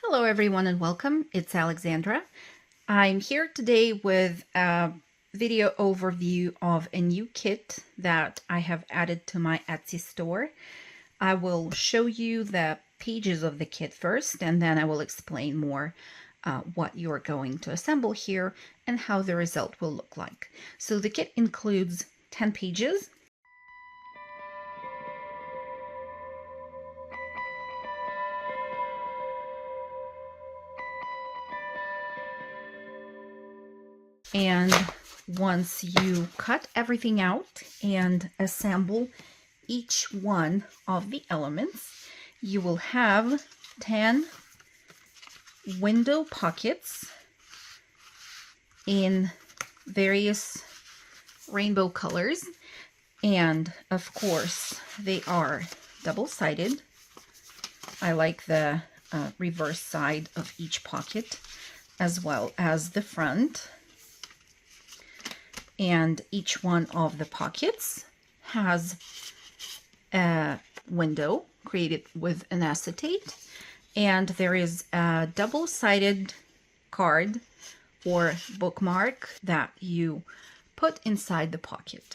Hello everyone and welcome. It's Alexandra. I'm here today with a video overview of a new kit that I have added to my Etsy store. I will show you the pages of the kit first, and then I will explain more what you're going to assemble here and how the result will look like. So the kit includes 10 pages. And once you cut everything out and assemble each one of the elements, you will have 10 window pockets in various rainbow colors. And of course, they are double-sided. I like the reverse side of each pocket as well as the front. And each one of the pockets has a window created with an acetate, and there is a double-sided card or bookmark that you put inside the pocket.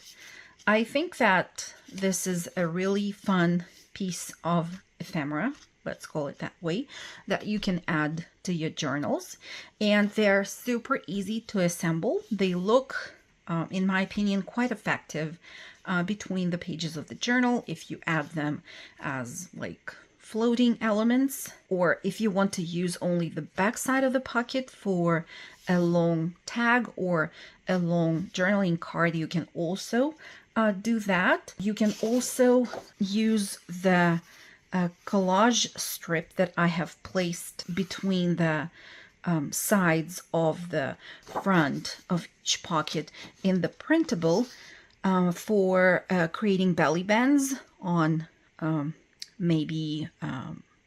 I think that this is a really fun piece of ephemera, let's call it that way, that you can add to your journals, and they're super easy to assemble. They look in my opinion, quite effective between the pages of the journal if you add them as like floating elements, or if you want to use only the back side of the pocket for a long tag or a long journaling card, you can also do that. You can also use the collage strip that I have placed between the sides of the front of each pocket in the printable for creating belly bands on maybe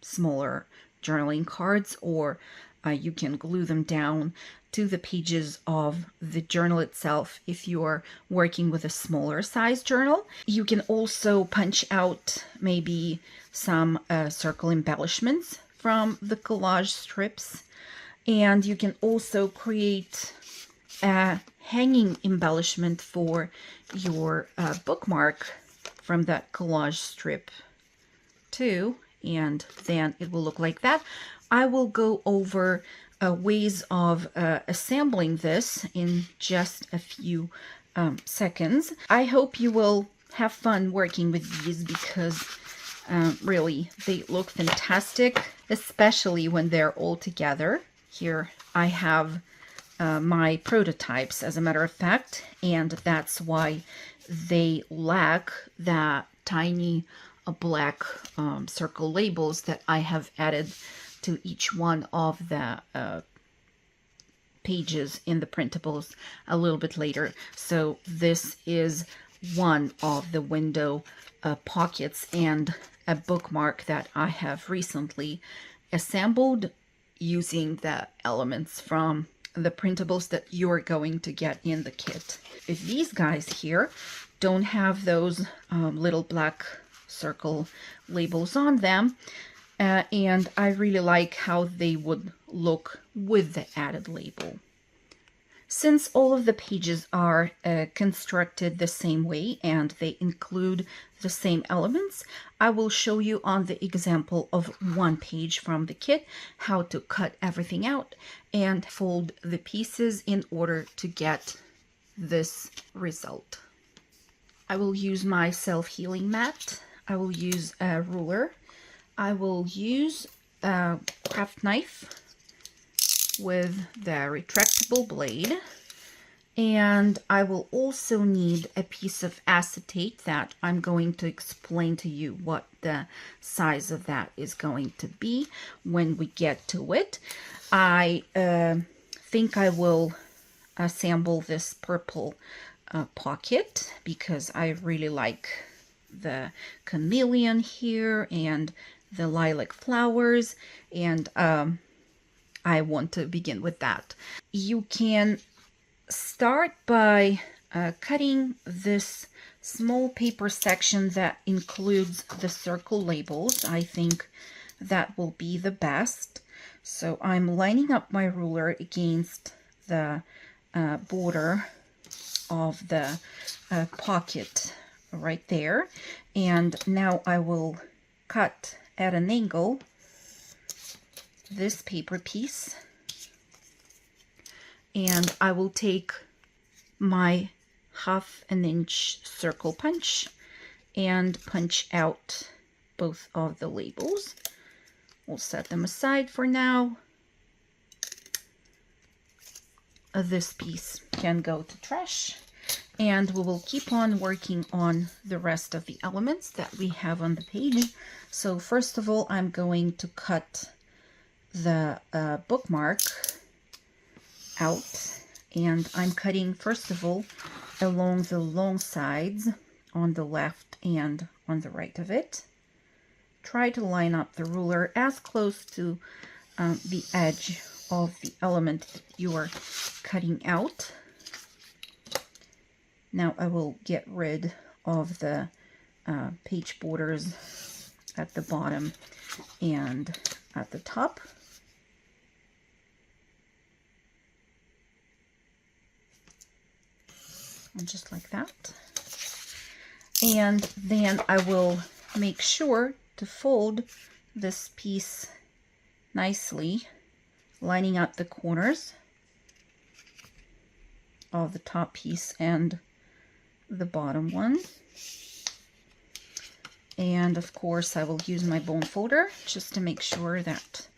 smaller journaling cards, or you can glue them down to the pages of the journal itself if you're working with a smaller size journal. You can also punch out maybe some circle embellishments from the collage strips. And you can also create a hanging embellishment for your bookmark from that collage strip too. And then it will look like that. I will go over ways of assembling this in just a few seconds. I hope you will have fun working with these because really they look fantastic, especially when they're all together. Here I have my prototypes, as a matter of fact, and that's why they lack that tiny black circle labels that I have added to each one of the pages in the printables a little bit later. So this is one of the window pockets and a bookmark that I have recently assembled using the elements from the printables that you're going to get in the kit. If these guys here don't have those little black circle labels on them, and I really like how they would look with the added label. Since all of the pages are constructed the same way and they include the same elements, I will show you on the example of one page from the kit how to cut everything out and fold the pieces in order to get this result. I will use my self-healing mat. I will use a ruler. I will use a craft knife with the retractable blade, and I will also need a piece of acetate that I'm going to explain to you what the size of that is going to be when we get to it. I think I will assemble this purple pocket because I really like the chameleon here and the lilac flowers, and I want to begin with that. You can start by cutting this small paper section that includes the circle labels. I think that will be the best. So I'm lining up my ruler against the border of the pocket right there. And now I will cut at an angle this paper piece, and I will take my 1/2 inch circle punch and punch out both of the labels. We'll set them aside for now. This piece can go to trash, and we will keep on working on the rest of the elements that we have on the page. So first of all, I'm going to cut the bookmark out, and I'm cutting first of all along the long sides on the left and on the right of it. Try to line up the ruler as close to the edge of the element that you are cutting out. Now I will get rid of the page borders at the bottom and at the top. And just like that. And then I will make sure to fold this piece nicely, lining up the corners of the top piece and the bottom one. And of course I will use my bone folder just to make sure that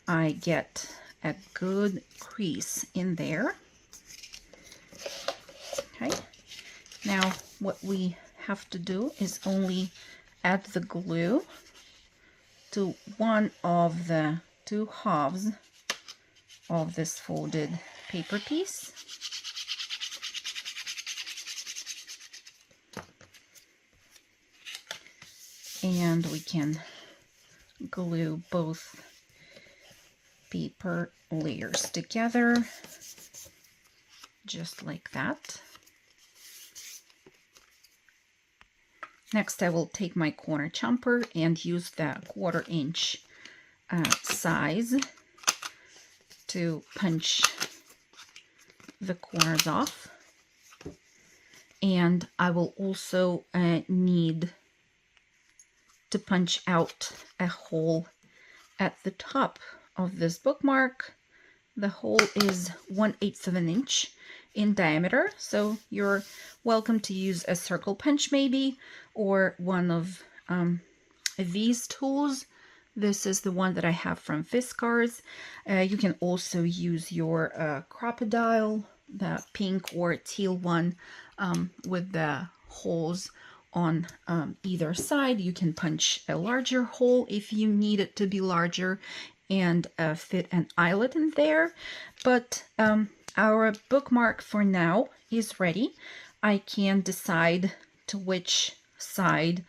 I get a good crease in there. Okay, now what we have to do is only add the glue to one of the two halves of this folded paper piece. And we can glue both paper layers together, just like that. Next, I will take my corner chomper and use the 1/4 inch size to punch the corners off. And I will also need to punch out a hole at the top of this bookmark. The hole is 1/8 of an inch in diameter, so you're welcome to use a circle punch maybe, or one of these tools. This is the one that I have from Fiskars. You can also use your crocodile, the pink or teal one, with the holes on either side. You can punch a larger hole if you need it to be larger and fit an eyelet in there. But our bookmark for now is ready. I can decide to which side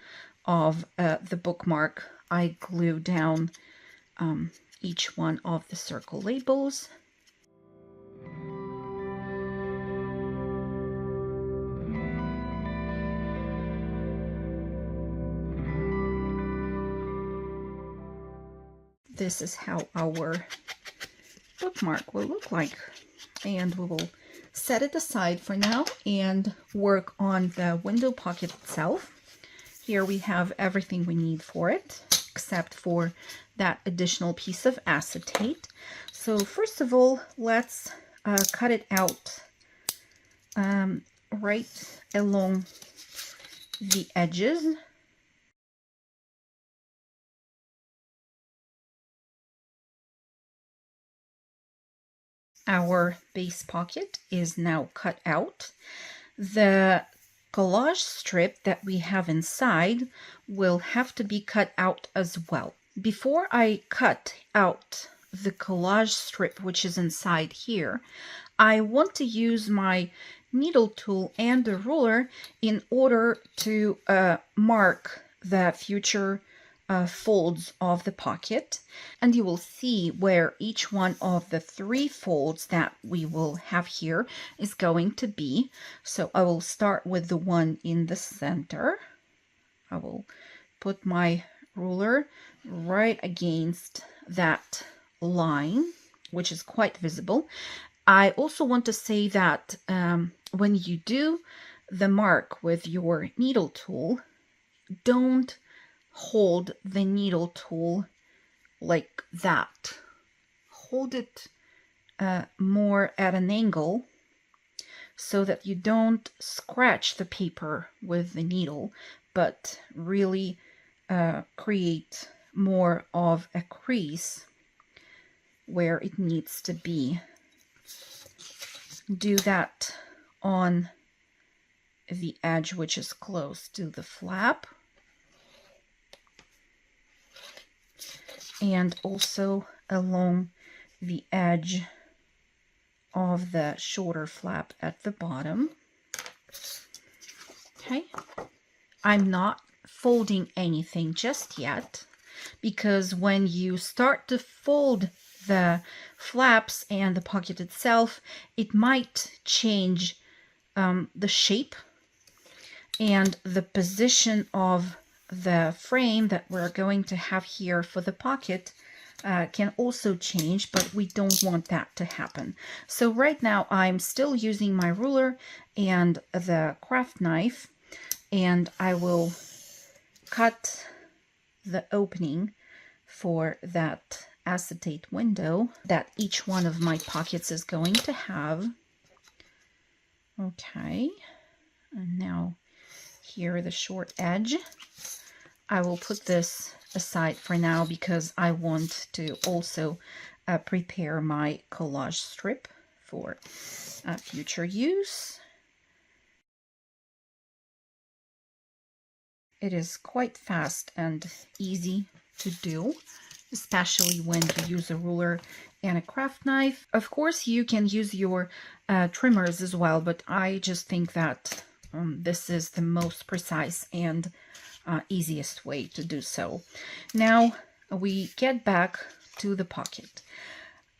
of the bookmark I glue down each one of the circle labels. This is how our bookmark will look like, and we will set it aside for now and work on the window pocket itself. Here we have everything we need for it, except for that additional piece of acetate. So first of all, let's cut it out right along the edges. Our base pocket is now cut out. The collage strip that we have inside will have to be cut out as well. Before I cut out the collage strip, which is inside here, I want to use my needle tool and the ruler in order to mark the future folds of the pocket, and you will see where each one of the 3 folds that we will have here is going to be. So I will start with the one in the center. I will put my ruler right against that line, which is quite visible. I also want to say that when you do the mark with your needle tool, don't hold the needle tool like that. Hold it more at an angle so that you don't scratch the paper with the needle, but really create more of a crease where it needs to be. Do that on the edge which is close to the flap, and also along the edge of the shorter flap at the bottom. Okay, I'm not folding anything just yet, because when you start to fold the flaps and the pocket itself, it might change the shape and the position of the frame that we're going to have here for the pocket can also change, but we don't want that to happen. So right now I'm still using my ruler and the craft knife, and I will cut the opening for that acetate window that each one of my pockets is going to have. Okay, and now here the short edge. I will put this aside for now because I want to also prepare my collage strip for future use. It is quite fast and easy to do, especially when you use a ruler and a craft knife. Of course, you can use your trimmers as well, but I just think that this is the most precise and easiest way to do so. Now we get back to the pocket.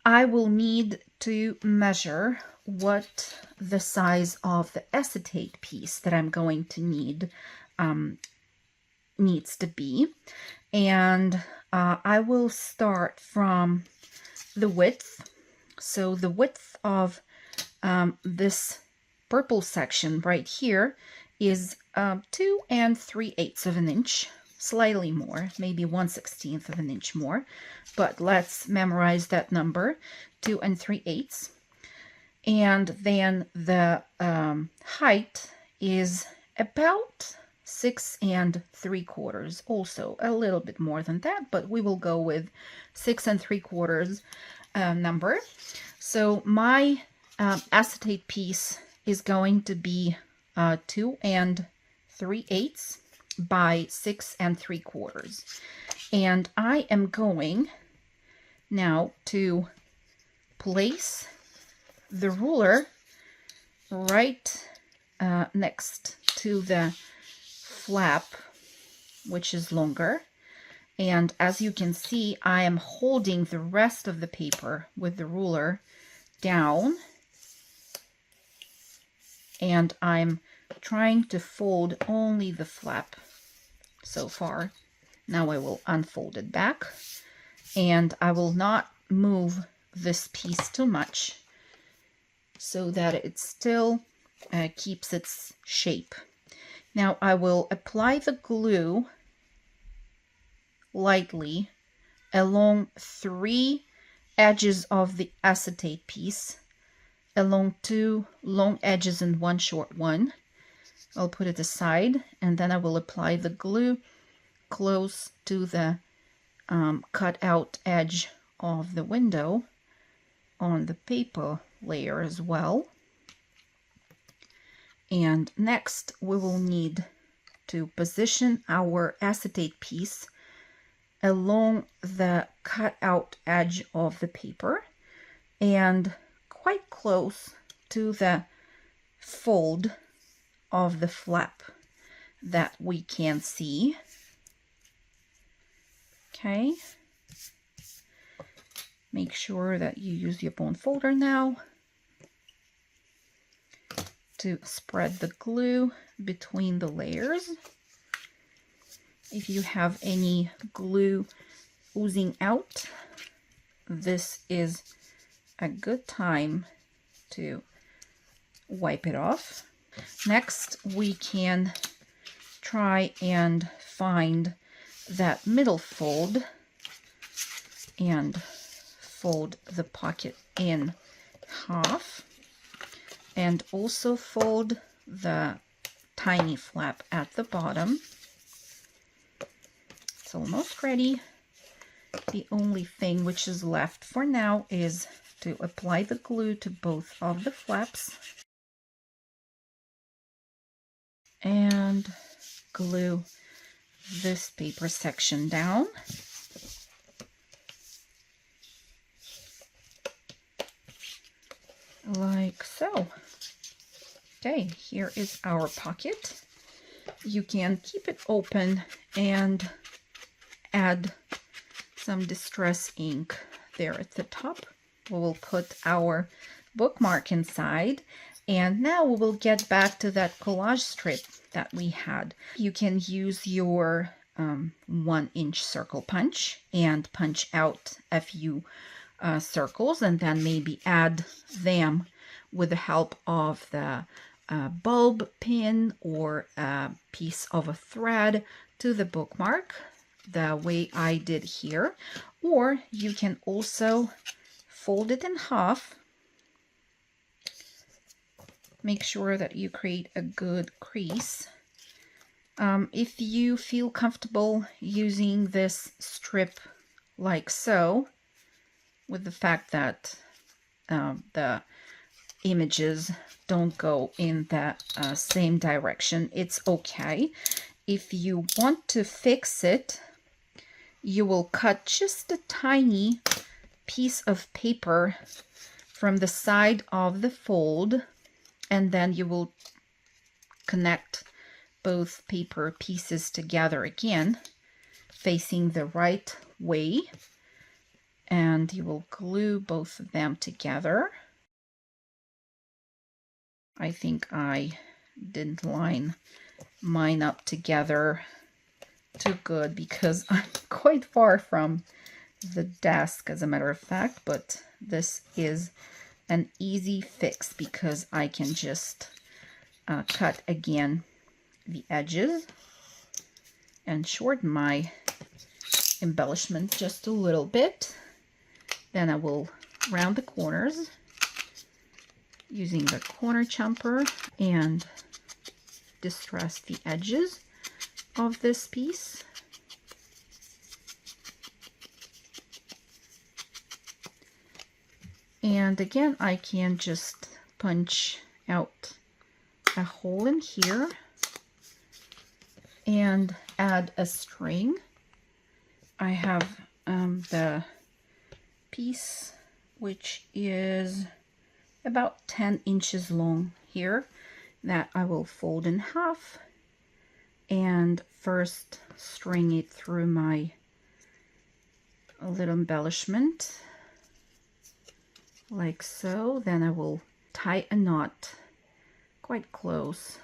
I will need to measure what the size of the acetate piece that I'm going to need needs to be, and I will start from the width. So the width of this purple section right here is 2 3/8 of an inch, slightly more, maybe 1/16 of an inch more, but let's memorize that number, 2 3/8. And then the height is about 6 3/4, also a little bit more than that, but we will go with 6 3/4 number. So my acetate piece is going to be 2 3/8 by 6 3/4, and I am going now to place the ruler right next to the flap, which is longer, and as you can see, I am holding the rest of the paper with the ruler down, and I'm trying to fold only the flap so far. Now I will unfold it back, and I will not move this piece too much so that it still keeps its shape. Now I will apply the glue lightly along 3 edges of the acetate piece, along 2 long edges and 1 short one. I'll put it aside, and then I will apply the glue close to the cut out edge of the window on the paper layer as well. And next we will need to position our acetate piece along the cut out edge of the paper and quite close to the fold of the flap that we can see. Okay, make sure that you use your bone folder now to spread the glue between the layers. If you have any glue oozing out, this is a good time to wipe it off. Next, we can try and find that middle fold and fold the pocket in half, and also fold the tiny flap at the bottom. It's almost ready. The only thing which is left for now is to apply the glue to both of the flaps and glue this paper section down. Like so. Okay, here is our pocket. You can keep it open and add some distress ink there at the top. We will put our bookmark inside, and now we will get back to that collage strip that we had. You can use your 1-inch circle punch and punch out a few circles, and then maybe add them with the help of the bulb pin or a piece of a thread to the bookmark, the way I did here. Or you can also fold it in half. Make sure that you create a good crease. If you feel comfortable using this strip like so, with the fact that the images don't go in the same direction, it's okay. If you want to fix it, you will cut just a tiny piece of paper from the side of the fold, and then you will connect both paper pieces together again, facing the right way, and you will glue both of them together. I think I didn't line mine up together too good because I'm quite far from the desk, as a matter of fact, but this is an easy fix because I can just cut again the edges and shorten my embellishment just a little bit. Then I will round the corners using the corner chomper and distress the edges of this piece. And again, I can just punch out a hole in here and add a string. I have the piece which is about 10 inches long here that I will fold in half and first string it through my little embellishment like so. Then I will tie a knot quite close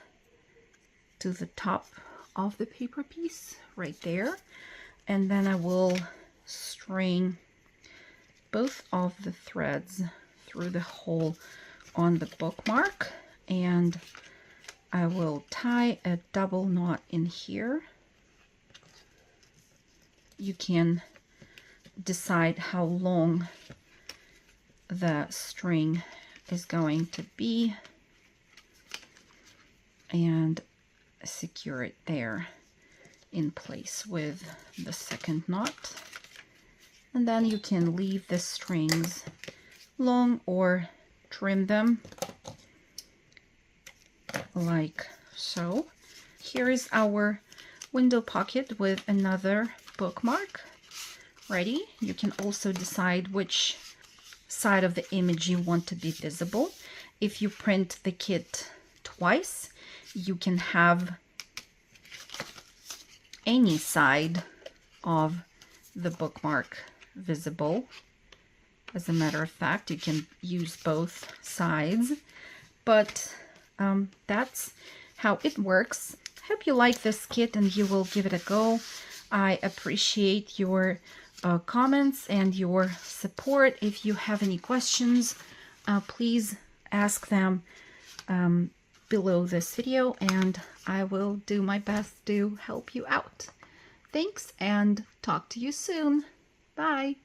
to the top of the paper piece right there, and then I will string both of the threads through the hole on the bookmark, and I will tie a double knot in here. You can decide how long the string is going to be and secure it there in place with the second knot. And then you can leave the strings long or trim them like so. Here is our window pocket with another bookmark ready. You can also decide which side of the image you want to be visible. If you print the kit twice, you can have any side of the bookmark visible. As a matter of fact, you can use both sides, but that's how it works. Hope you like this kit and you will give it a go. I appreciate your comments and your support. If you have any questions, please ask them below this video, and I will do my best to help you out. Thanks, and talk to you soon. Bye.